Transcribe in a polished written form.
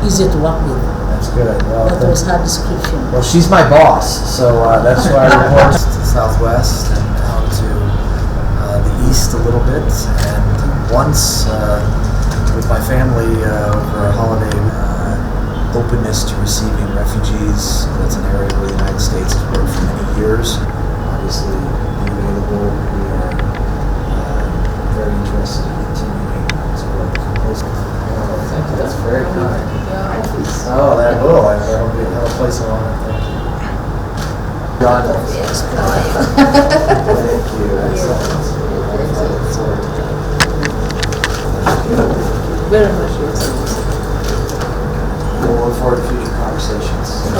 easier to work with. That's good. Well, That was her description. well, she's my boss, so that's why I report to the Southwest and down to the East a little bit. And once with my family over a holiday, openness to receiving refugees. That's an area where the United States has worked for many years. Obviously, being available, we are very interested in continuing to work. Oh, thank you. That's very kind. Oh, that will. I hope we have a place I want to thank you. John. Thank you. Excellent. Very much. We'll look forward to future conversation.